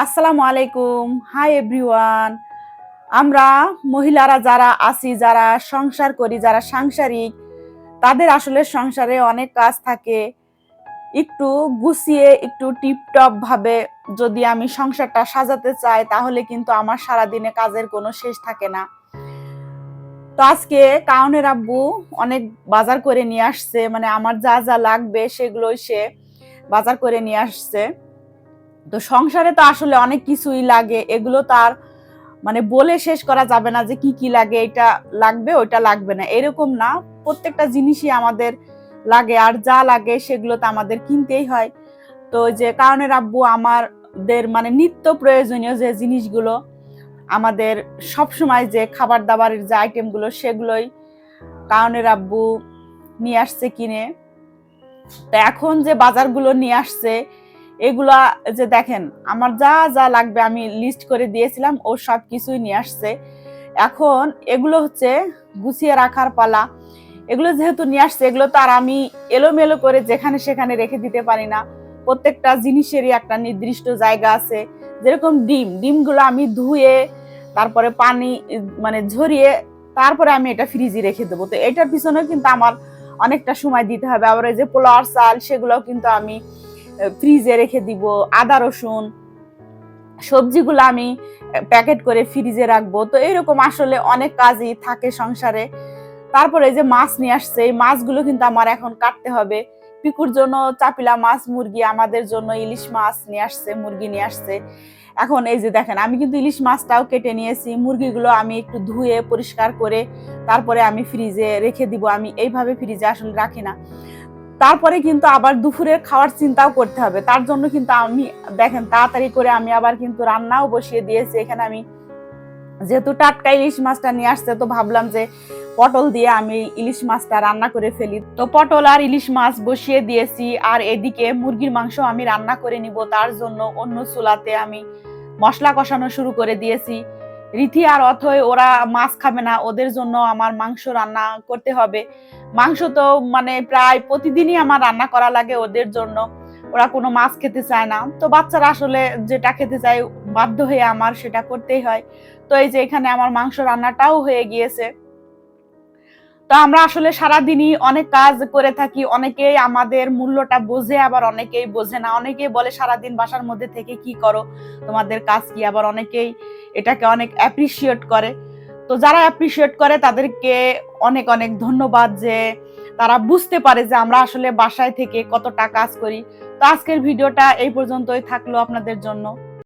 আসসালামু আলাইকুম। Hi everyone. আমরা মহিলারা যারা আছি, যারা সংসার করি, যারা সাংসারিক, তাদের আসলে সংসারে অনেক কাজ থাকে। একটু গুছিয়ে, একটু টিপটপ ভাবে যদি আমি সংসারটা সাজাতে চাই, তাহলে কিন্তু আমার সারাদিনে কাজের কোনো শেষ থাকে না। তো আজকে কাউনের আব্বু অনেক বাজার করে নিয়ে আসছে, মানে আমার যা যা লাগবে সেগুলোই সে বাজার করে নিয়ে আসছে। তো সংসারে তো আসলে অনেক কিছুই লাগে, এগুলো তার মানে বলে শেষ করা যাবে না যে কি কি লাগে, এটা লাগবে ওইটা লাগবে না, এরকম না। প্রত্যেকটা জিনিসই আমাদের লাগে, আর যা লাগে সেগুলো তো আমাদের কিনতেই হয়। তো যে কারণের আব্বু আমাদের মানে নিত্য প্রয়োজনীয় যে জিনিসগুলো, আমাদের সব সময় যে খাবার দাবারের যে আইটেমগুলো, সেগুলোই কারণের আব্বু নিয়ে আসছে কিনে। তো এখন যে বাজারগুলো নিয়ে আসছে, এগুলা যে দেখেন, আমার যা যা লাগবে আমি লিস্ট করে দিয়েছিলাম, ও সব কিছুই নিয়ে আসছে। এখন এগুলো হচ্ছে গুছিয়ে রাখার পালা। এগুলো যেহেতু নিয়ে আসছে, এগুলো তো আর আমি এলোমেলো করে যেখানে সেখানে রেখে দিতে পারি না। প্রত্যেকটা জিনিসেরই একটা নির্দিষ্ট জায়গা আছে। যেরকম ডিমগুলো আমি ধুয়ে তারপরে পানি মানে ঝরিয়ে তারপরে আমি এটা ফ্রিজে রেখে দেবো। তো এটার পিছনে কিন্তু আমার অনেকটা সময় দিতে হবে। আবার এই যে পোলাওর চাল, সেগুলোও কিন্তু আমি ফ্রিজে রেখে দিব। আদা রসুন সবজিগুলো আমি প্যাকেট করে ফ্রিজে রাখবো। তো এরকম আসলে অনেক কাজই থাকে সংসারে। তারপরে এই যে মাছ নিয়ে আসছে, এই মাছগুলো কিন্তু আমার এখন কাটতে হবে। পিকুর জন্য চাপিলা মাছ, মুরগি, আমাদের জন্য ইলিশ মাছ নিয়ে আসছে, মুরগি নিয়ে আসছে। এখন এই যে দেখেন, আমি কিন্তু ইলিশ মাছটাও কেটে নিয়েছি। মুরগিগুলো আমি একটু ধুয়ে পরিষ্কার করে তারপরে আমি ফ্রিজে রেখে দিব। আমি এইভাবে ফ্রিজে আসলে রাখি না। তারপরে কিন্তু আবার দুপুরের খাওয়ার চিন্তাও করতে হবে। তার জন্য কিন্তু আমি দেখেন তাড়াতাড়ি করে আমি আবার কিন্তু রান্নাও বসিয়ে দিয়েছি। এখানে আমি যেহেতু টাটকা ইলিশ মাছটা নিয়ে আসছে, তো ভাবলাম যে পটল দিয়ে আমি ইলিশ মাছটা রান্না করে ফেলি। তো পটল আর ইলিশ মাছ বসিয়ে দিয়েছি, আর এদিকে মুরগির মাংস আমি রান্না করে নিব। তার জন্য অন্য চুলাতে আমি মশলা কষানো শুরু করে দিয়েছি। রীতি আর অথই ওরা মাছ খাবে না, ওদের জন্য আমার মাংস রান্না করতে হবে। মাংস তো মানে প্রায় প্রতিদিনই আমার রান্না করা লাগে ওদের জন্য। ওরা কোনো মাছ খেতে চায় না, তো বাচ্চারা আসলে যেটা খেতে চায় বাধ্য হয়ে আমার সেটা করতেই হয়। তো এই যে এখানে আমার মাংস রান্নাটাও হয়ে গিয়েছে। তো আমরা আসলে সারাদিনই অনেক কাজ করে থাকি। অনেকেই আমাদের মূল্যটা বোঝে, আবার অনেকেই বোঝে না। অনেকেই বলে সারাদিন বাসার মধ্যে থেকে কি করো, তোমাদের কাজ কি। আবার অনেকেই এটাকে অনেক অ্যাপ্রিসিয়েট করে। তো যারা অ্যাপ্রিসিয়েট করে তাদেরকে অনেক অনেক ধন্যবাদ, যে তারা বুঝতে পারে যে আমরা আসলে বাসায় থেকে কতটা কাজ করি। তো আজকের ভিডিওটা এই পর্যন্তই থাকলো আপনাদের জন্য।